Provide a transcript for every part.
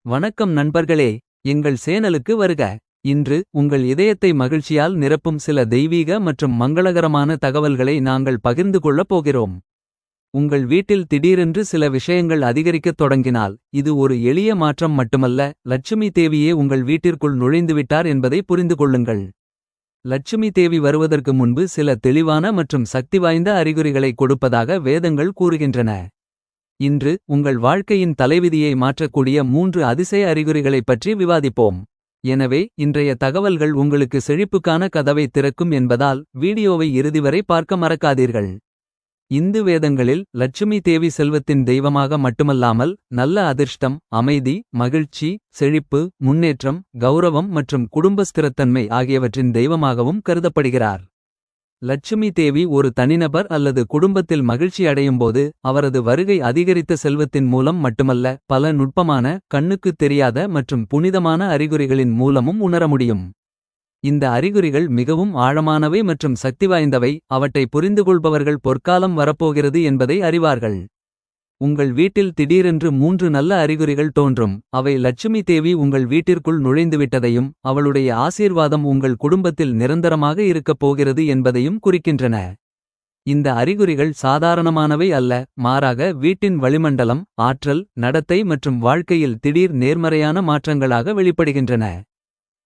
வணக்கம் நண்பர்களே, எங்கள் சேனலுக்கு வருக. இன்று உங்கள் இதயத்தை மகிழ்ச்சியால் நிரப்பும் சில தெய்வீக மற்றும் மங்களகரமான தகவல்களை நாங்கள் பகிர்ந்து கொள்ளப் போகிறோம். உங்கள் வீட்டில் திடீரென்று சில விஷயங்கள் அதிகரிக்கத் தொடங்கினால், இது ஒரு எளிய மாற்றம் மட்டுமல்ல, லட்சுமி தேவியே உங்கள் வீட்டிற்குள் நுழைந்துவிட்டார் என்பதை புரிந்து கொள்ளுங்கள். லட்சுமி தேவி வருவதற்கு முன்பு சில தெளிவான மற்றும் சக்திவாய்ந்த அறிகுறிகளை கொடுப்பதாக வேதங்கள் கூறுகின்றன. இன்று உங்கள் வாழ்க்கையின் தலைவிதியை மாற்றக்கூடிய 3 அதிசய அறிகுறிகளைப் பற்றி விவாதிப்போம். எனவே இன்றைய தகவல்கள் உங்களுக்கு செழிப்புக்கான கதவை திறக்கும் என்பதால் வீடியோவை இறுதி வரை பார்க்க மறக்காதீர்கள். இந்து வேதங்களில் லட்சுமி தேவி செல்வத்தின் தெய்வமாக மட்டுமல்லாமல் நல்ல அதிர்ஷ்டம், அமைதி, மகிழ்ச்சி, செழிப்பு, முன்னேற்றம், கௌரவம் மற்றும் குடும்ப ஸ்திரத்தன்மை ஆகியவற்றின் தெய்வமாகவும் கருதப்படுகிறார். லட்சுமி தேவி ஒரு தனிநபர் அல்லது குடும்பத்தில் மகிழ்ச்சி அடையும்போது அவரது வருகை அதிகரித்த செல்வத்தின் மூலம் மட்டுமல்ல, பல நுட்பமான, கண்ணுக்குத் தெரியாத மற்றும் புனிதமான அறிகுறிகளின் மூலமும் உணர முடியும். இந்த அறிகுறிகள் மிகவும் ஆழமானவை மற்றும் சக்திவாய்ந்தவை. அவற்றை புரிந்துகொள்பவர்கள் பொற்காலம் வரப்போகிறது என்பதை அறிவார்கள். உங்கள் வீட்டில் திடீரென்று 3 நல்ல அறிகுறிகள் தோன்றும். அவை லட்சுமி தேவி உங்கள் வீட்டிற்குள் நுழைந்துவிட்டதையும் அவளுடைய ஆசீர்வாதம் உங்கள் குடும்பத்தில் நிரந்தரமாக இருக்கப் போகிறது என்பதையும் குறிக்கின்றன. இந்த அறிகுறிகள் சாதாரணமானவை அல்ல, மாறாக வீட்டின் வளிமண்டலம், ஆற்றல், நடத்தை மற்றும் வாழ்க்கையில் திடீர் நேர்மறையான மாற்றங்களாக வெளிப்படுகின்றன.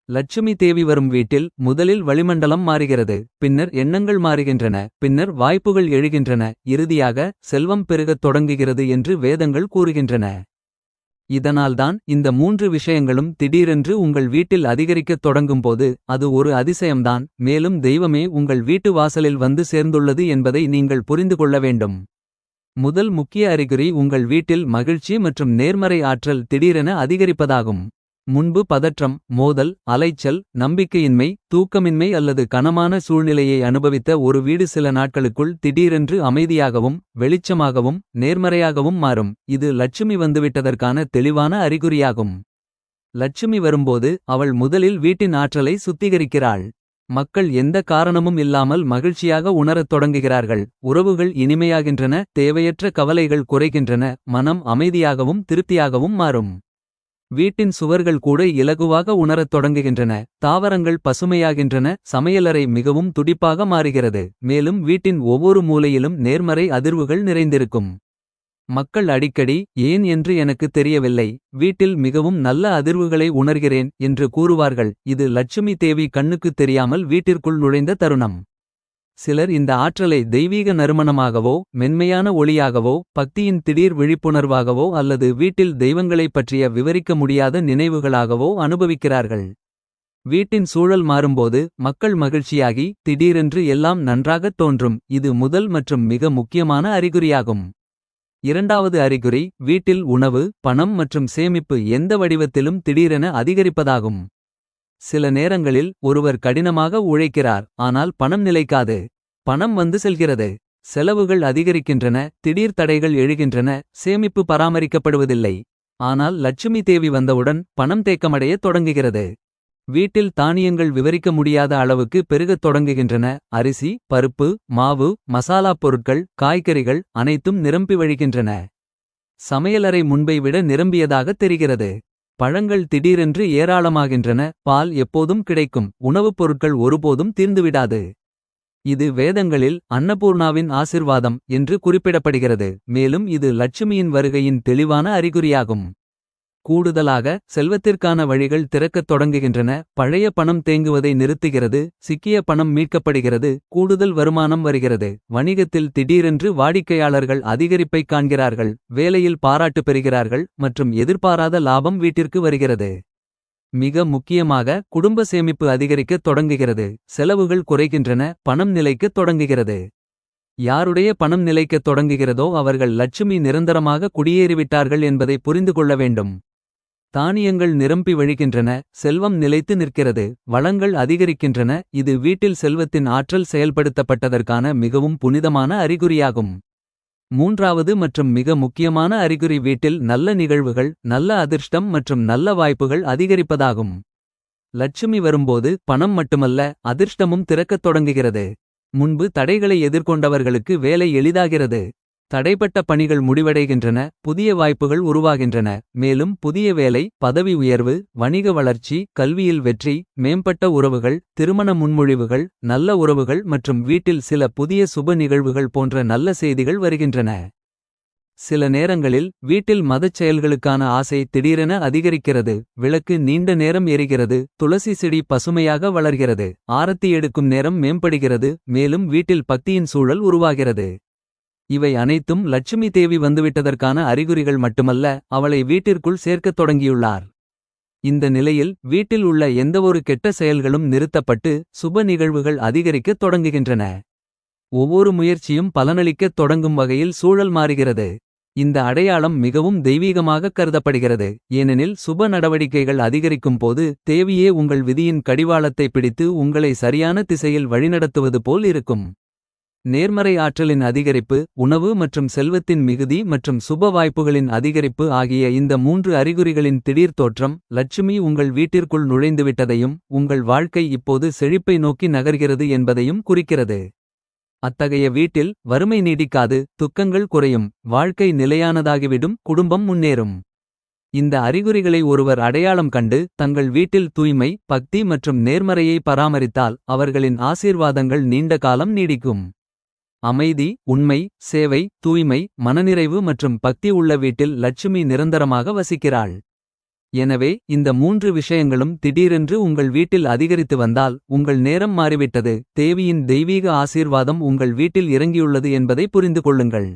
லட்சுமி தேவி வரும் வீட்டில் முதலில் வளிமண்டலம் மாறுகிறது, பின்னர் எண்ணங்கள் மாறுகின்றன, பின்னர் வாய்ப்புகள் எழுகின்றன, இறுதியாக செல்வம் பெருகத் தொடங்குகிறது என்று வேதங்கள் கூறுகின்றன. இதனால்தான் இந்த 3 விஷயங்களும் திடீரென்று உங்கள் வீட்டில் அதிகரிக்கத் தொடங்கும்போது அது ஒரு அதிசயம்தான், மேலும் தெய்வமே உங்கள் வீட்டு வாசலில் வந்து சேர்ந்துள்ளது என்பதை நீங்கள் புரிந்து கொள்ள வேண்டும். முதல் முக்கிய அறிகுறி உங்கள் வீட்டில் மகிழ்ச்சி மற்றும் நேர்மறை ஆற்றல் திடீரென அதிகரிப்பதாகும். முன்பு பதற்றம், மோதல், அலைச்சல், நம்பிக்கையின்மை, தூக்கமின்மை அல்லது கனமான சூழ்நிலையை அனுபவித்த ஒரு வீடு சில நாட்களுக்குள் திடீரென்று அமைதியாகவும், வெளிச்சமாகவும், நேர்மறையாகவும் மாறும். இது லட்சுமி வந்துவிட்டதற்கான தெளிவான அறிகுறியாகும். லட்சுமி வரும்போது அவள் முதலில் வீட்டின் ஆற்றலை சுத்திகரிக்கிறாள். மக்கள் எந்த காரணமும் இல்லாமல் மகிழ்ச்சியாக உணரத் தொடங்குகிறார்கள். உறவுகள் இனிமையாகின்றன, தேவையற்ற கவலைகள் குறைகின்றன, மனம் அமைதியாகவும் திருப்தியாகவும் மாறும். வீட்டின் சுவர்கள் கூட இலகுவாக உணரத் தொடங்குகின்றன, தாவரங்கள் பசுமையாகின்றன, சமையலறை மிகவும் துடிப்பாக மாறுகிறது, மேலும் வீட்டின் ஒவ்வொரு மூலையிலும் நேர்மறை அதிர்வுகள் நிறைந்திருக்கும். மக்கள் அடிக்கடி, ஏன் என்று எனக்கு தெரியவில்லை, வீட்டில் மிகவும் நல்ல அதிர்வுகளை உணர்கிறேன் என்று கூறுவார்கள். இது லட்சுமி தேவி கண்ணுக்குத் தெரியாமல் வீட்டிற்குள் நுழைந்த தருணம். சிலர் இந்த ஆற்றலை தெய்வீக நறுமணமாகவோ, மென்மையான ஒளியாகவோ, பக்தியின் திடீர் விழிப்புணர்வாகவோ அல்லது வீட்டில் தெய்வங்களைப் பற்றிய விவரிக்க முடியாத நினைவுகளாகவோ அனுபவிக்கிறார்கள். வீட்டின் சூழல் மாறும்போது மக்கள் மகிழ்ச்சியாகி திடீரென்று எல்லாம் நன்றாகத் தோன்றும். இது முதல் மற்றும் மிக முக்கியமான அறிகுறியாகும். இரண்டாவது அறிகுறி வீட்டில் உணவு, பணம் மற்றும் சேமிப்பு எந்த வடிவத்திலும் திடீரென அதிகரிப்பதாகும். சில நேரங்களில் ஒருவர் கடினமாக உழைக்கிறார், ஆனால் பணம் நிலைக்காது. பணம் வந்து செல்கிறது, செலவுகள் அதிகரிக்கின்றன, திடீர் தடைகள் எழுகின்றன, சேமிப்பு பராமரிக்கப்படுவதில்லை. ஆனால் லட்சுமி தேவி வந்தவுடன் பணம் தேக்கமடையத் தொடங்குகிறது. வீட்டில் தானியங்கள் விவரிக்க முடியாத அளவுக்கு பெருகத் தொடங்குகின்றன. அரிசி, பருப்பு, மாவு, மசாலாப் பொருட்கள், காய்கறிகள் அனைத்தும் நிரம்பி வழிகின்றன. சமையலறை முன்பை விட நிரம்பியதாகத் தெரிகிறது. பழங்கள் திடீரென்று ஏராளமாகின்றன, பால் எப்போதும் கிடைக்கும், உணவுப் பொருட்கள் ஒருபோதும் தீர்ந்துவிடாது. இது வேதங்களில் அன்னபூர்ணாவின் ஆசிர்வாதம் என்று குறிப்பிடப்படுகிறது, மேலும் இது லட்சுமியின் வருகையின் தெளிவான அறிகுறியாகும். கூடுதலாக செல்வத்திற்கான வழிகள் திறக்கத் தொடங்குகின்றன, பழைய பணம் தேங்குவதை நிறுத்துகிறது, சிக்கிய பணம் மீட்கப்படுகிறது, கூடுதல் வருமானம் வருகிறது, வணிகத்தில் திடீரென்று வாடிக்கையாளர்கள் அதிகரிப்பைக் காண்கிறார்கள், வேலையில் பாராட்டு பெறுகிறார்கள் மற்றும் எதிர்பாராத லாபம் வீட்டிற்கு வருகிறது. மிக முக்கியமாக குடும்ப சேமிப்பு அதிகரிக்கத் தொடங்குகிறது, செலவுகள் குறைகின்றன, பணம் நிலைக்கத் தொடங்குகிறது. யாருடைய பணம் நிலைக்கத் தொடங்குகிறதோ அவர்கள் லட்சுமி நிரந்தரமாக குடியேறிவிட்டார்கள் என்பதை புரிந்து கொள்ள வேண்டும். தானியங்கள் நிரம்பி வழிகின்றன, செல்வம் நிலைத்து நிற்கிறது, வளங்கள் அதிகரிக்கின்றன. இது வீட்டில் செல்வத்தின் ஆற்றல் செயல்படுத்தப்பட்டதற்கான மிகவும் புனிதமான அறிகுறியாகும். மூன்றாவது மற்றும் மிக முக்கியமான அறிகுறி வீட்டில் நல்ல நிகழ்வுகள், நல்ல அதிர்ஷ்டம் மற்றும் நல்ல வாய்ப்புகள் அதிகரிப்பதாகும். லட்சுமி வரும்போது பணம் மட்டுமல்ல, அதிர்ஷ்டமும் திறக்கத் தொடங்குகிறது. முன்பு தடைகளை எதிர்கொண்டவர்களுக்கு வேலை எளிதாகிறது. தடைப்பட்ட பணிகள் முடிவடைகின்றன, புதிய வாய்ப்புகள் உருவாகின்றன. மேலும் புதிய வேலை, பதவி உயர்வு, வணிக வளர்ச்சி, கல்வியில் வெற்றி, மேம்பட்ட உறவுகள், திருமண முன்மொழிவுகள், நல்ல உறவுகள் மற்றும் வீட்டில் சில புதிய சுப நிகழ்வுகள் போன்ற நல்ல செய்திகள் வருகின்றன. சில நேரங்களில் வீட்டில் மதச் செயல்களுக்கான ஆசை திடீரென அதிகரிக்கிறது. விளக்கு நீண்ட நேரம் எரிகிறது, துளசி செடி பசுமையாக வளர்கிறது, ஆரத்தி எடுக்கும் நேரம் மேம்படுகிறது. மேலும் வீட்டில் பக்தியின் சூழல் உருவாகிறது. இவை அனைத்தும் லட்சுமி தேவி வந்துவிட்டதற்கான அறிகுறிகள் மட்டுமல்ல, அவளை வீட்டிற்குள் சேர்க்கத் தொடங்கியுள்ளார். இந்த நிலையில் வீட்டில் உள்ள எந்தவொரு கெட்ட செயல்களும் நிறுத்தப்பட்டு சுப நிகழ்வுகள் அதிகரிக்கத் தொடங்குகின்றன. ஒவ்வொரு முயற்சியும் பலனளிக்கத் தொடங்கும் வகையில் சூழல் மாறுகிறது. இந்த அடையாளம் மிகவும் தெய்வீகமாக கருதப்படுகிறது. ஏனெனில் சுப நடவடிக்கைகள் அதிகரிக்கும் போது தேவியே உங்கள் விதியின் கடிவாளத்தை பிடித்து உங்களை சரியான திசையில் வழிநடத்துவது போல் இருக்கும். நேர்மறை ஆற்றலின் அதிகரிப்பு, உணவு மற்றும் செல்வத்தின் மிகுதி மற்றும் சுப வாய்ப்புகளின் அதிகரிப்பு ஆகிய இந்த 3 அறிகுறிகளின் திடீர் தோற்றம் லட்சுமி உங்கள் வீட்டிற்குள் நுழைந்துவிட்டதையும் உங்கள் வாழ்க்கை இப்போது செழிப்பை நோக்கி நகர்கிறது என்பதையும் குறிக்கிறது. அத்தகைய வீட்டில் வறுமை நீடிக்காது, துக்கங்கள் குறையும், வாழ்க்கை நிலையானதாகிவிடும், குடும்பம் முன்னேறும். இந்த அறிகுறிகளை ஒருவர் அடையாளம் கண்டு தங்கள் வீட்டில் தூய்மை, பக்தி மற்றும் நேர்மறையை பராமரித்தால் அவர்களின் ஆசீர்வாதங்கள் நீண்ட காலம் நீடிக்கும். அமைதி, உண்மை, சேவை, தூய்மை, மனநிறைவு மற்றும் பக்தி உள்ள வீட்டில் லட்சுமி நிரந்தரமாக வசிக்கிறாள். எனவே இந்த 3 விஷயங்களும் திடீரென்று உங்கள் வீட்டில் அதிகரித்து வந்தால் உங்கள் நேரம் மாறிவிட்டது. தேவியின் தெய்வீக ஆசீர்வாதம் உங்கள் வீட்டில் இறங்கியுள்ளது என்பதை புரிந்து கொள்ளுங்கள்.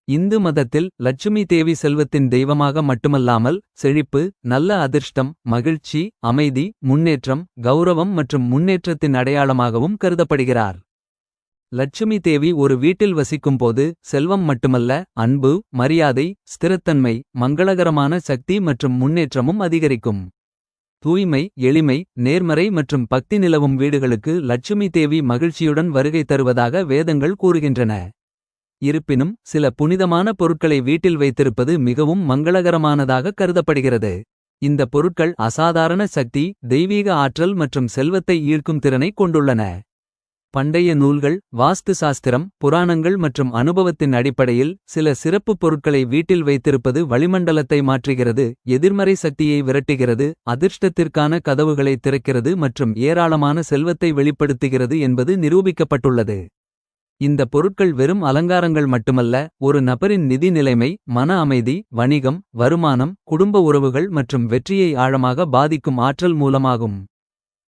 இந்து மதத்தில் லட்சுமி தேவி செல்வத்தின் தெய்வமாக மட்டுமல்லாமல் செழிப்பு, நல்ல அதிர்ஷ்டம், மகிழ்ச்சி, அமைதி, முன்னேற்றம், கௌரவம் மற்றும் முன்னேற்றத்தின் அடையாளமாகவும் கருதப்படுகிறார். லட்சுமி தேவி ஒரு வீட்டில் வசிக்கும்போது செல்வம் மட்டுமல்ல, அன்பு, மரியாதை, ஸ்திரத்தன்மை, மங்களகரமான சக்தி மற்றும் முன்னேற்றமும் அதிகரிக்கும். தூய்மை, எளிமை, நேர்மறை மற்றும் பக்தி நிலவும் வீடுகளுக்கு லட்சுமி தேவி மகிழ்ச்சியுடன் வருகை தருவதாக வேதங்கள் கூறுகின்றன. இருப்பினும் சில புனிதமான பொருட்களை வீட்டில் வைத்திருப்பது மிகவும் மங்களகரமானதாக கருதப்படுகிறது. இந்த பொருட்கள் அசாதாரண சக்தி, தெய்வீக ஆற்றல் மற்றும் செல்வத்தை ஈர்க்கும் திறனை கொண்டுள்ளன. பண்டைய நூல்கள், வாஸ்து சாஸ்திரம், புராணங்கள் மற்றும் அனுபவத்தின் அடிப்படையில் சில சிறப்பு பொருட்களை வீட்டில் வைத்திருப்பது வளிமண்டலத்தை மாற்றுகிறது, எதிர்மறை சக்தியை விரட்டுகிறது, அதிர்ஷ்டத்திற்கான கதவுகளை திறக்கிறது மற்றும் ஏராளமான செல்வத்தை வெளிப்படுத்துகிறது என்பது நிரூபிக்கப்பட்டுள்ளது. இந்த பொருட்கள் வெறும் அலங்காரங்கள் மட்டுமல்ல, ஒரு நபரின் நிதி நிலைமை, மன அமைதி, வணிகம், வருமானம், குடும்ப உறவுகள் மற்றும் வெற்றியை ஆழமாக பாதிக்கும் ஆற்றல் மூலமாகும்.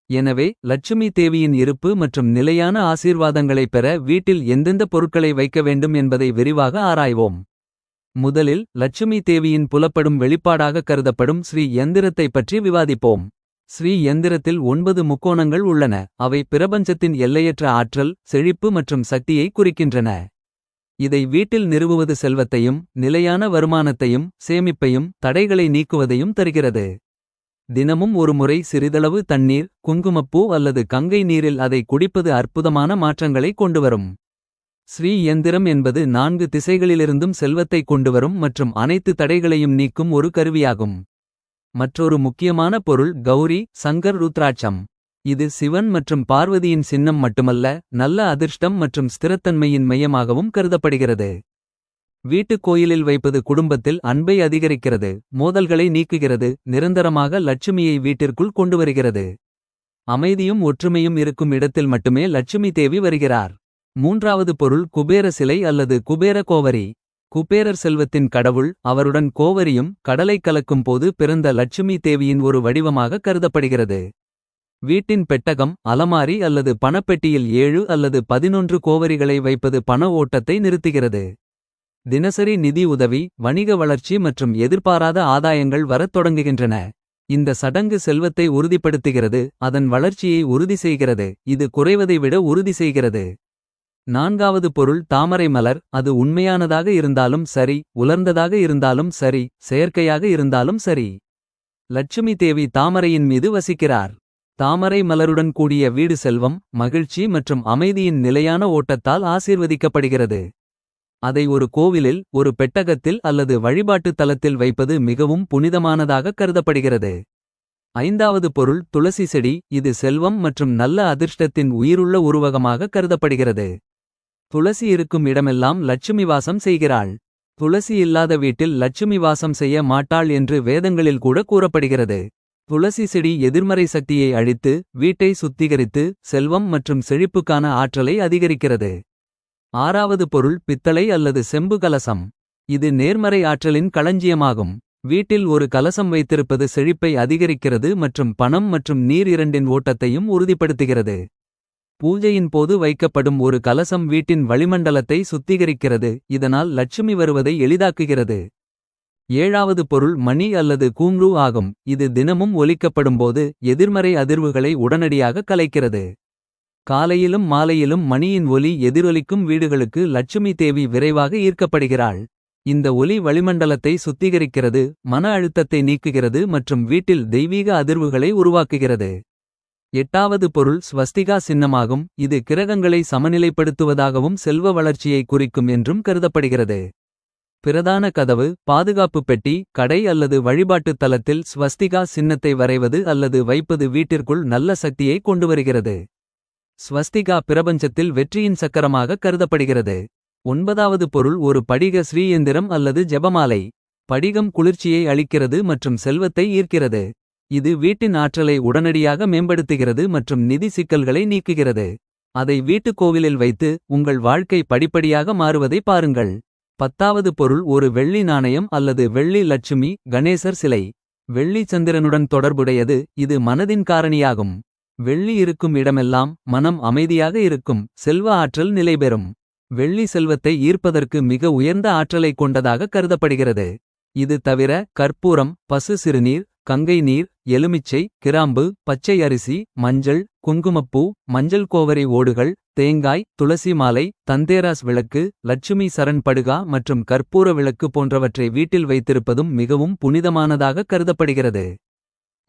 எனவே லட்சுமி தேவியின் இருப்பு மற்றும் நிலையான ஆசீர்வாதங்களைப் பெற வீட்டில் எந்தெந்த பொருட்களை வைக்க வேண்டும் என்பதை விரிவாக ஆராய்வோம். முதலில் லட்சுமி தேவியின் புலப்படும் வெளிப்பாடாக கருதப்படும் ஸ்ரீ யந்திரத்தைப் பற்றி விவாதிப்போம். ஸ்ரீ யந்திரத்தில் 9 முக்கோணங்கள் உள்ளன. அவை பிரபஞ்சத்தின் எல்லையற்ற ஆற்றல், செழிப்பு மற்றும் சக்தியை குறிக்கின்றன. இதை வீட்டில் நிறுவுவது செல்வத்தையும், நிலையான வருமானத்தையும், சேமிப்பையும், தடைகளை நீக்குவதையும் தருகிறது. தினமும் ஒரு முறை சிறிதளவு தண்ணீர், குங்குமப்பூ அல்லது கங்கை நீரில் அதை குடிப்பது அற்புதமான மாற்றங்களை கொண்டுவரும். ஸ்ரீ யந்திரம் என்பது 4 திசைகளிலிருந்தும் செல்வத்தை கொண்டுவரும் மற்றும் அனைத்து தடைகளையும் நீக்கும் ஒரு கருவியாகும். மற்றொரு முக்கியமான பொருள் கௌரி சங்கர் ருத்ராட்சம். இது சிவன் மற்றும் பார்வதியின் சின்னம் மட்டுமல்ல, நல்ல அதிர்ஷ்டம் மற்றும் ஸ்திரத்தன்மையின் மையமாகவும் கருதப்படுகிறது. வீட்டுக் கோயிலில் வைப்பது குடும்பத்தில் அன்பை அதிகரிக்கிறது, மோதல்களை நீக்குகிறது, நிரந்தரமாக லட்சுமியை வீட்டிற்குள் கொண்டு வருகிறது. அமைதியும் ஒற்றுமையும் இருக்கும் இடத்தில் மட்டுமே லட்சுமி தேவி வருகிறார். மூன்றாவது பொருள் குபேர சிலை அல்லது குபேர கோவரி. குபேரர் செல்வத்தின் கடவுள், அவருடன் கோவரியும் கடலை கலக்கும் போது பிறந்த லட்சுமி தேவியின் ஒரு வடிவமாக கருதப்படுகிறது. வீட்டின் பெட்டகம், அலமாரி அல்லது பணப்பெட்டியில் 7 அல்லது 11 கோவரிகளை வைப்பது பண ஓட்டத்தை நிறுத்துகிறது. தினசரி நிதி உதவி, வணிக வளர்ச்சி மற்றும் எதிர்பாராத ஆதாயங்கள் வரத் தொடங்குகின்றன. இந்த சடங்கு செல்வத்தை உறுதிப்படுத்துகிறது, அதன் வளர்ச்சியை உறுதி செய்கிறது, இது குறைவதை விட உறுதி செய்கிறது. நான்காவது பொருள் தாமரை மலர். அது உண்மையானதாக இருந்தாலும் சரி, உலர்ந்ததாக இருந்தாலும் சரி, செயற்கையாக இருந்தாலும் சரி. லட்சுமி தேவி தாமரையின் மீது வசிக்கிறார். தாமரை மலருடன் கூடிய வீடு செல்வம், மகிழ்ச்சி மற்றும் அமைதியின் நிலையான ஓட்டத்தால் ஆசீர்வதிக்கப்படுகிறது. அதை ஒரு கோவிலில், ஒரு பெட்டகத்தில் அல்லது வழிபாட்டுத் தலத்தில் வைப்பது மிகவும் புனிதமானதாக கருதப்படுகிறது. ஐந்தாவது பொருள் துளசி செடி. இது செல்வம் மற்றும் நல்ல அதிர்ஷ்டத்தின் உயிருள்ள உருவகமாக கருதப்படுகிறது. துளசி இருக்கும் இடமெல்லாம் லட்சுமி வாசம் செய்கிறாள். துளசி இல்லாத வீட்டில் லட்சுமி வாசம் செய்ய மாட்டாள் என்று வேதங்களில் கூட கூறப்படுகிறது. துளசி செடி எதிர்மறை சக்தியை அழித்து வீட்டை சுத்திகரித்து செல்வம் மற்றும் செழிப்புக்கான ஆற்றலை அதிகரிக்கிறது. ஆறாவது பொருள் பித்தளை அல்லது செம்பு கலசம். இது நேர்மறை ஆற்றலின் களஞ்சியமாகும். வீட்டில் ஒரு கலசம் வைத்திருப்பது செழிப்பை அதிகரிக்கிறது மற்றும் பணம் மற்றும் நீர் இரண்டின் ஓட்டத்தையும் உறுதிப்படுத்துகிறது. பூஜையின் போது வைக்கப்படும் ஒரு கலசம் வீட்டின் வளிமண்டலத்தை சுத்திகரிக்கிறது, இதனால் லட்சுமி வருவதை எளிதாக்குகிறது. ஏழாவது பொருள் மணி அல்லது கூங்கு ஆகும். இது தினமும் ஒலிக்கப்படும்போது எதிர்மறை அதிர்வுகளை உடனடியாக கலைக்கிறது. காலையிலும் மாலையிலும் மணியின் ஒலி எதிரொலிக்கும் வீடுகளுக்கு லட்சுமி தேவி விரைவாக ஈர்க்கப்படுகிறாள். இந்த ஒலி வளிமண்டலத்தை சுத்திகரிக்கிறது, மன அழுத்தத்தை நீக்குகிறது மற்றும் வீட்டில் தெய்வீக அதிர்வுகளை உருவாக்குகிறது. எட்டாவது பொருள் ஸ்வஸ்திகா சின்னமாகும். இது கிரகங்களை சமநிலைப்படுத்துவதாகவும் செல்வ வளர்ச்சியை குறிக்கும் என்றும் கருதப்படுகிறது. பிரதான கதவு, பாதுகாப்பு பெட்டி, கடை அல்லது வழிபாட்டுத் தலத்தில் ஸ்வஸ்திகா சின்னத்தை வரைவது அல்லது வைப்பது வீட்டிற்குள் நல்ல சக்தியை கொண்டுவருகிறது. ஸ்வஸ்திகா பிரபஞ்சத்தில் வெற்றியின் சக்கரமாக கருதப்படுகிறது. ஒன்பதாவது பொருள் ஒரு படிக ஸ்ரீயந்திரம் அல்லது ஜெபமாலை. படிகம் குளிர்ச்சியை அளிக்கிறது மற்றும் செல்வத்தை ஈர்க்கிறது. இது வீட்டின் ஆற்றலை உடனடியாக மேம்படுத்துகிறது மற்றும் நிதி சிக்கல்களை நீக்குகிறது. அதை வீட்டுக் கோவிலில் வைத்து உங்கள் வாழ்க்கை படிப்படியாக மாறுவதை பாருங்கள். பத்தாவது பொருள் ஒரு வெள்ளி நாணயம் அல்லது வெள்ளி லட்சுமி கணேசர் சிலை. வெள்ளி சந்திரனுடன் தொடர்புடையது, இது மனதின் காரணியாகும். வெள்ளி இருக்கும் இடமெல்லாம் மனம் அமைதியாக இருக்கும், செல்வ ஆற்றல் நிலைபெறும். வெள்ளி செல்வத்தை ஈர்ப்பதற்கு மிக உயர்ந்த ஆற்றலை கொண்டதாக கருதப்படுகிறது. இது தவிர கற்பூரம், பசு சிறுநீர், கங்கை நீர், எலுமிச்சை, கிராம்பு, பச்சை அரிசி, மஞ்சள், குங்குமப்பூ, மஞ்சள் கோவரி ஓடுகள், தேங்காய், துளசி மாலை, தந்தேராஸ் விளக்கு, லட்சுமி சரண் படுகா மற்றும் கற்பூர விளக்கு போன்றவற்றை வீட்டில் வைத்திருப்பதும் மிகவும் புனிதமானதாக கருதப்படுகிறது.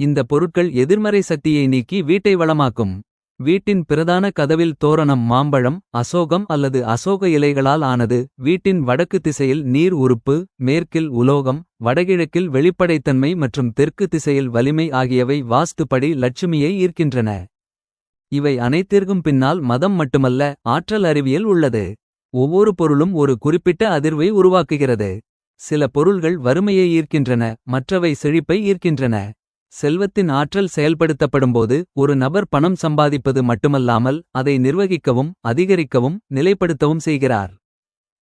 இந்த பொருட்கள் எதிர்மறை சக்தியை நீக்கி வீட்டை வளமாக்கும். வீட்டின் பிரதான கதவில் தோரணம் மாம்பழம், அசோகம் அல்லது அசோக இலைகளால் ஆனது. வீட்டின் வடக்கு திசையில் நீர் உறுப்பு, மேற்கில் உலோகம், வடகிழக்கில் வெளிப்படைத்தன்மை மற்றும் தெற்கு திசையில் வலிமை ஆகியவை வாஸ்துப்படி லட்சுமியை ஈர்க்கின்றன. இவை அனைத்திற்கும் பின்னால் மதம் மட்டுமல்ல, ஆற்றல் அறிவியல் உள்ளது. ஒவ்வொரு பொருளும் ஒரு குறிப்பிட்ட அதிர்வை உருவாக்குகிறது. சில பொருள்கள் வறுமையை ஈர்க்கின்றன, மற்றவை செழிப்பை ஈர்க்கின்றன. செல்வத்தின் ஆற்றல் செயல்படுத்தப்படும்போது ஒரு நபர் பணம் சம்பாதிப்பது மட்டுமல்லாமல் அதை நிர்வகிக்கவும் அதிகரிக்கவும் நிலைப்படுத்தவும் செய்கிறார்.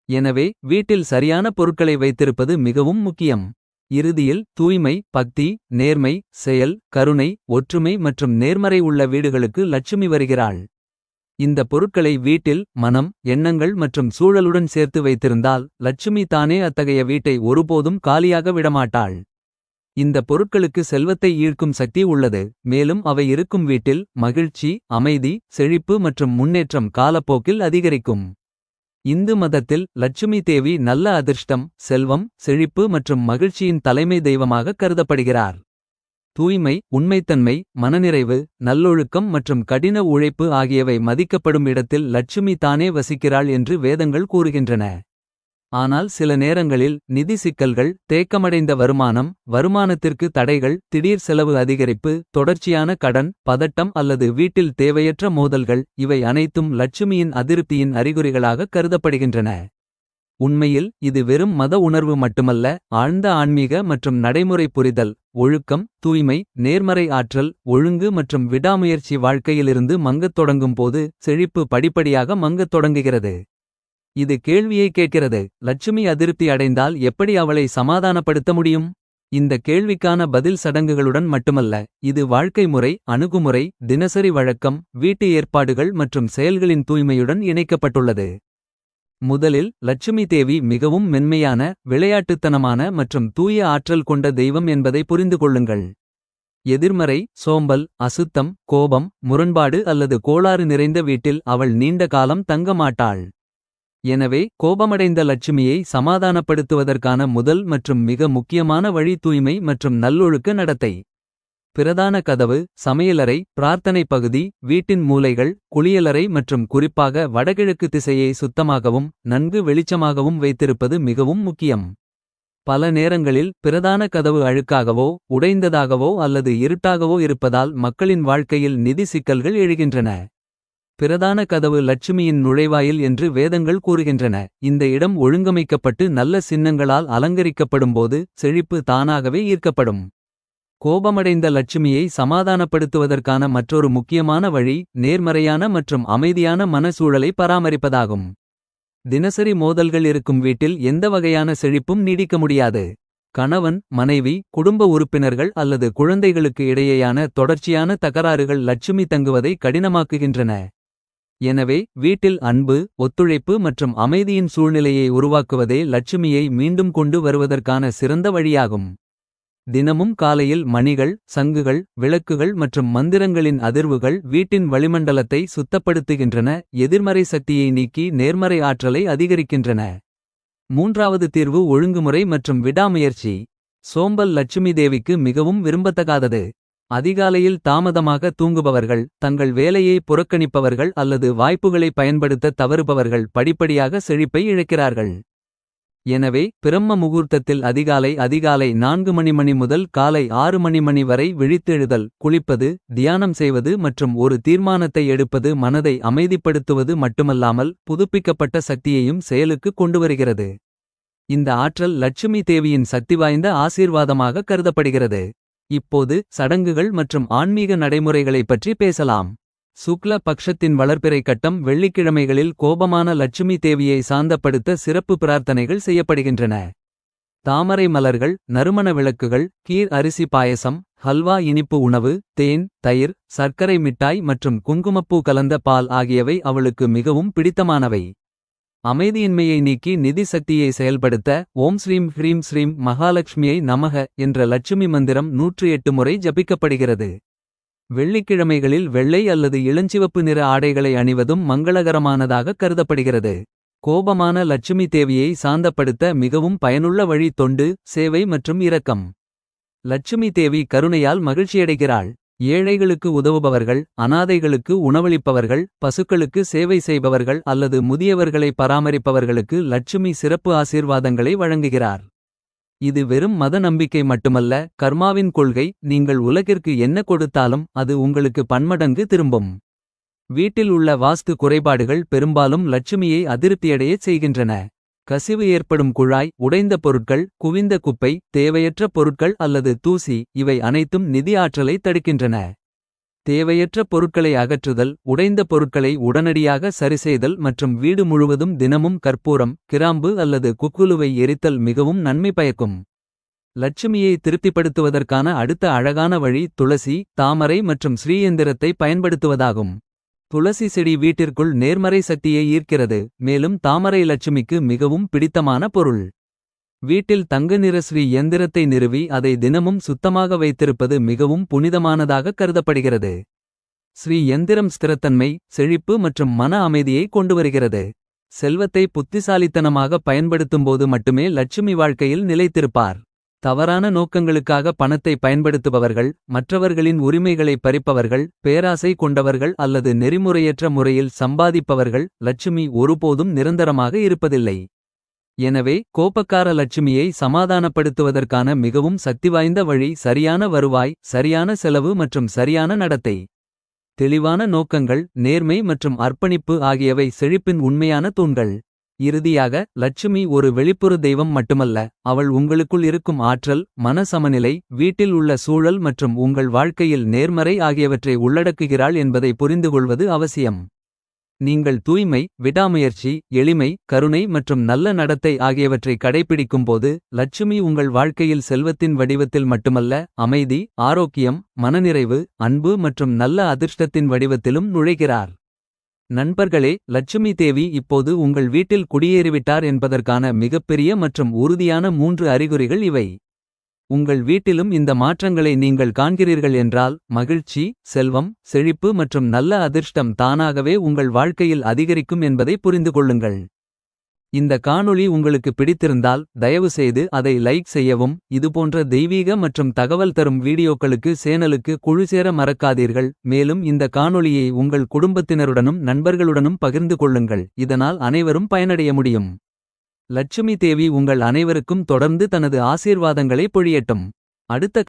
எனவே வீட்டில் சரியான பொருட்களை வைத்திருப்பது மிகவும் முக்கியம். இறுதியில் தூய்மை, பக்தி, நேர்மை, செயல், கருணை, ஒற்றுமை மற்றும் நேர்மறை உள்ள வீடுகளுக்கு லட்சுமி வருகிறாள். இந்த பொருட்களை வீட்டில் மனம், எண்ணங்கள் மற்றும் சூழலுடன் சேர்த்து வைத்திருந்தால் லட்சுமி தானே அத்தகைய வீட்டை ஒருபோதும் காலியாக விடமாட்டாள். இந்த பொருட்களுக்கு செல்வத்தை ஈர்க்கும் சக்தி உள்ளது, மேலும் அவை இருக்கும் வீட்டில் மகிழ்ச்சி, அமைதி, செழிப்பு மற்றும் முன்னேற்றம் காலப்போக்கில் அதிகரிக்கும். இந்து மதத்தில் லட்சுமி தேவி நல்ல அதிர்ஷ்டம், செல்வம், செழிப்பு மற்றும் மகிழ்ச்சியின் தலைமை தெய்வமாக கருதப்படுகிறார். தூய்மை, உண்மைத்தன்மை, மனநிறைவு, நல்லொழுக்கம் மற்றும் கடின உழைப்பு ஆகியவை மதிக்கப்படும் இடத்தில் லட்சுமி தானே வசிக்கிறாள் என்று வேதங்கள் கூறுகின்றன. ஆனால் சில நேரங்களில் நிதி சிக்கல்கள், தேக்கமடைந்த வருமானத்திற்கு தடைகள், திடீர் செலவு அதிகரிப்பு, தொடர்ச்சியான கடன், பதட்டம் அல்லது வீட்டில் தேவையற்ற மோதல்கள், இவை அனைத்தும் லட்சுமியின் அதிருப்தியின் அறிகுறிகளாக கருதப்படுகின்றன. உண்மையில் இது வெறும் மத உணர்வு மட்டுமல்ல, ஆழ்ந்த ஆன்மீக மற்றும் நடைமுறை புரிதல். ஒழுக்கம், தூய்மை, நேர்மறை ஆற்றல், ஒழுங்கு மற்றும் விடாமுயற்சி வாழ்க்கையிலிருந்து மங்கத் தொடங்கும் போது செழிப்பு படிப்படியாக மங்கத் தொடங்குகிறது. இது கேள்வியை கேட்கிறது, லட்சுமி அதிருப்தி அடைந்தால் எப்படி அவளை சமாதானப்படுத்த முடியும்? இந்த கேள்விக்கான பதில் சடங்குகளுடன் மட்டுமல்ல, இது வாழ்க்கை முறை, அணுகுமுறை, தினசரி வழக்கம், வீட்டு ஏற்பாடுகள் மற்றும் செயல்களின் தூய்மையுடன் இணைக்கப்பட்டுள்ளது. முதலில் லட்சுமி தேவி மிகவும் மென்மையான, விளையாட்டுத்தனமான மற்றும் தூய ஆற்றல் கொண்ட தெய்வம் என்பதை புரிந்து கொள்ளுங்கள். எதிர்மறை, சோம்பல், அசுத்தம், கோபம், முரண்பாடு அல்லது கோளாறு நிறைந்த வீட்டில் அவள் நீண்ட காலம் தங்க மாட்டாள். எனவே கோபமடைந்த லட்சுமியை சமாதானப்படுத்துவதற்கான முதல் மற்றும் மிக முக்கியமான வழி தூய்மை மற்றும் நல்லொழுக்க நடத்தை. பிரதான கதவு, சமையலறை, பிரார்த்தனை பகுதி, வீட்டின் மூலைகள், குளியலறை மற்றும் குறிப்பாக வடகிழக்கு திசையை சுத்தமாகவும் நன்கு வெளிச்சமாகவும் வைத்திருப்பது மிகவும் முக்கியம். பல நேரங்களில் பிரதான கதவு அழுக்காகவோ உடைந்ததாகவோ அல்லது இருட்டாகவோ இருப்பதால் மக்களின் வாழ்க்கையில் நிதி சிக்கல்கள் எழுகின்றன. பிரதான கதவு லட்சுமியின் நுழைவாயில் என்று வேதங்கள் கூறுகின்றன. இந்த இடம் ஒழுங்கமைக்கப்பட்டு நல்ல சின்னங்களால் அலங்கரிக்கப்படும்போது செழிப்பு தானாகவே ஈர்க்கப்படும். கோபமடைந்த லட்சுமியை சமாதானப்படுத்துவதற்கான மற்றொரு முக்கியமான வழி நேர்மறையான மற்றும் அமைதியான மனசூழலை பராமரிப்பதாகும். தினசரி மோதல்கள் இருக்கும் வீட்டில் எந்த வகையான செழிப்பும் நீடிக்க முடியாது. கணவன், மனைவி, குடும்ப உறுப்பினர்கள் அல்லது குழந்தைகளுக்கு இடையேயான தொடர்ச்சியான தகராறுகள் லட்சுமி தங்குவதை கடினமாக்குகின்றன. எனவே வீட்டில் அன்பு, ஒத்துழைப்பு மற்றும் அமைதியின் சூழ்நிலையை உருவாக்குவதே லட்சுமியை மீண்டும் கொண்டு வருவதற்கான சிறந்த வழியாகும். தினமும் காலையில் மணிகள், சங்குகள், விளக்குகள் மற்றும் மந்திரங்களின் அதிர்வுகள் வீட்டின் வளிமண்டலத்தை சுத்தப்படுத்துகின்றன. எதிர்மறை சக்தியை நீக்கி நேர்மறை ஆற்றலை அதிகரிக்கின்றன. மூன்றாவது தீர்வு ஒழுங்குமுறை மற்றும் விடாமுயற்சி. சோம்பல் லட்சுமி தேவிக்கு மிகவும் விரும்பத்தகாதது. அதிகாலையில் தாமதமாக தூங்குபவர்கள், தங்கள் வேலையை புறக்கணிப்பவர்கள் அல்லது வாய்ப்புகளை பயன்படுத்த தவறுபவர்கள் படிப்படியாக செழிப்பை இழக்கிறார்கள். எனவே பிரம்ம முகூர்த்தத்தில் அதிகாலை 4 மணி முதல் காலை 6 மணி வரை விழித்தெழுதல், குளிப்பது, தியானம் செய்வது மற்றும் ஒரு தீர்மானத்தை எடுப்பது மனதை அமைதிப்படுத்துவது மட்டுமல்லாமல் புதுப்பிக்கப்பட்ட சக்தியையும் செயலுக்கு கொண்டுவருகிறது. இந்த ஆற்றல் லட்சுமி தேவியின் சக்திவாய்ந்த ஆசீர்வாதமாக கருதப்படுகிறது. இப்போது சடங்குகள் மற்றும் ஆன்மீக நடைமுறைகளைப் பற்றி பேசலாம். சுக்ல பக்ஷத்தின் வளர்பிறை கட்டம் வெள்ளிக்கிழமைகளில் கோபமான லட்சுமி தேவியை சாந்தப்படுத்த சிறப்பு பிரார்த்தனைகள் செய்யப்படுகின்றன. தாமரை மலர்கள், நறுமண விளக்குகள், கீர் அரிசி பாயசம், ஹல்வா இனிப்பு உணவு, தேன், தயிர், சர்க்கரை மிட்டாய் மற்றும் குங்குமப்பூ கலந்த பால் ஆகியவை அவளுக்கு மிகவும் பிடித்தமானவை. அமைதியின்மையை நீக்கி நிதி சக்தியை செயல்படுத்த ஓம் ஸ்ரீம் ஹ்ரீம் ஸ்ரீம் மகாலட்சுமியை நமக என்ற லட்சுமி மந்திரம் 108 முறை ஜபிக்கப்படுகிறது. வெள்ளிக்கிழமைகளில் வெள்ளை அல்லது இளஞ்சிவப்பு நிற ஆடைகளை அணிவதும் மங்களகரமானதாக கருதப்படுகிறது. கோபமான லட்சுமி தேவியை சாந்தப்படுத்த மிகவும் பயனுள்ள வழி தொண்டு, சேவை மற்றும் இரக்கம். லட்சுமி தேவி கருணையால் மகிழ்ச்சியடைகிறாள். ஏழைகளுக்கு உதவுபவர்கள், அனாதைகளுக்கு உணவளிப்பவர்கள், பசுக்களுக்கு சேவை செய்பவர்கள் அல்லது முதியவர்களை பராமரிப்பவர்களுக்கு லட்சுமி சிறப்பு ஆசீர்வாதங்களை வழங்குகிறார். இது வெறும் மத நம்பிக்கை மட்டுமல்ல, கர்மாவின் கொள்கை. நீங்கள் உலகிற்கு என்ன கொடுத்தாலும் அது உங்களுக்கு பன்மடங்கு திரும்பும். வீட்டில் உள்ள வாஸ்து குறைபாடுகள் பெரும்பாலும் லட்சுமியை அதிருப்தியடையச் செய்கின்றன. கசிவு ஏற்படும் குழாய், உடைந்த பொருட்கள், குவிந்த குப்பை, தேவையற்ற பொருட்கள் அல்லது தூசி, இவை அனைத்தும் நிதி ஆற்றலை தடுக்கின்றன. தேவையற்ற பொருட்களை அகற்றுதல், உடைந்த பொருட்களை உடனடியாக சரிசெய்தல் மற்றும் வீடு முழுவதும் தினமும் கற்பூரம், கிராம்பு அல்லது குக்குலுவை எரித்தல் மிகவும் நன்மை பயக்கும். லட்சுமியை திருப்திப்படுத்துவதற்கான அடுத்த அழகான வழி துளசி, தாமரை மற்றும் ஸ்ரீயந்திரத்தை பயன்படுத்துவதாகும். துளசி செடி வீட்டிற்குள் நேர்மறை சக்தியை ஈர்க்கிறது, மேலும் தாமரை லட்சுமிக்கு மிகவும் பிடித்தமான பொருள். வீட்டில் தங்க நிற ஸ்ரீ யந்திரத்தை நிறுவி அதை தினமும் சுத்தமாக வைத்திருப்பது மிகவும் புனிதமானதாக கருதப்படுகிறது. ஸ்ரீ யந்திரம் ஸ்திரத்தன்மை, செழிப்பு மற்றும் மன அமைதியை கொண்டுவருகிறது. செல்வத்தை புத்திசாலித்தனமாக பயன்படுத்தும்போது மட்டுமே லட்சுமி வாழ்க்கையில் நிலைத்திருப்பார். தவறான நோக்கங்களுக்காக பணத்தை பயன்படுத்துபவர்கள், மற்றவர்களின் உரிமைகளை பறிப்பவர்கள், பேராசை கொண்டவர்கள் அல்லது நெறிமுறையற்ற முறையில் சம்பாதிப்பவர்கள் லட்சுமி ஒருபோதும் நிரந்தரமாக இருப்பதில்லை. எனவே கோபக்கார லட்சுமியை சமாதானப்படுத்துவதற்கான மிகவும் சக்திவாய்ந்த வழி சரியான வருவாய், சரியான செலவு மற்றும் சரியான நடத்தை. தெளிவான நோக்கங்கள், நேர்மை மற்றும் அர்ப்பணிப்பு ஆகியவை செழிப்பின் உண்மையான தூண்கள். இறுதியாக லட்சுமி ஒரு வெளிப்புற தெய்வம் மட்டுமல்ல, அவள் உங்களுக்குள் இருக்கும் ஆற்றல், மன சமநிலை, வீட்டில் உள்ள சூழல் மற்றும் உங்கள் வாழ்க்கையில் நேர்மறை ஆகியவற்றை உள்ளடக்குகிறாள் என்பதை புரிந்துகொள்வது அவசியம். நீங்கள் தூய்மை, விடாமுயற்சி, எளிமை, கருணை மற்றும் நல்ல நடத்தை ஆகியவற்றை கடைப்பிடிக்கும்போது லட்சுமி உங்கள் வாழ்க்கையில் செல்வத்தின் வடிவத்தில் மட்டுமல்ல, அமைதி, ஆரோக்கியம், மனநிறைவு, அன்பு மற்றும் நல்ல அதிர்ஷ்டத்தின் வடிவத்திலும் நுழைகிறார். நண்பர்களே, லட்சுமி தேவி இப்போது உங்கள் வீட்டில் குடியேறிவிட்டார் என்பதற்கான மிகப்பெரிய மற்றும் உறுதியான 3 அறிகுறிகள் இவை. உங்கள் வீட்டிலும் இந்த மாற்றங்களை நீங்கள் காண்கிறீர்கள் என்றால் மகிழ்ச்சி, செல்வம், செழிப்பு மற்றும் நல்ல அதிர்ஷ்டம் தானாகவே உங்கள் வாழ்க்கையில் அதிகரிக்கும் என்பதை புரிந்து கொள்ளுங்கள். இந்த காணொளி உங்களுக்கு பிடித்திருந்தால் தயவுசெய்து அதை லைக் செய்யவும். இதுபோன்ற தெய்வீக மற்றும் தகவல் தரும் வீடியோக்களுக்கு சேனலுக்கு குழுசேர மறக்காதீர்கள். மேலும் இந்த காணொளியை உங்கள் குடும்பத்தினருடனும் நண்பர்களுடனும் பகிர்ந்து கொள்ளுங்கள், இதனால் அனைவரும் பயனடைய முடியும். லட்சுமி தேவி உங்கள் அனைவருக்கும் தொடர்ந்து தனது ஆசீர்வாதங்களை பொழியட்டும். அடுத்த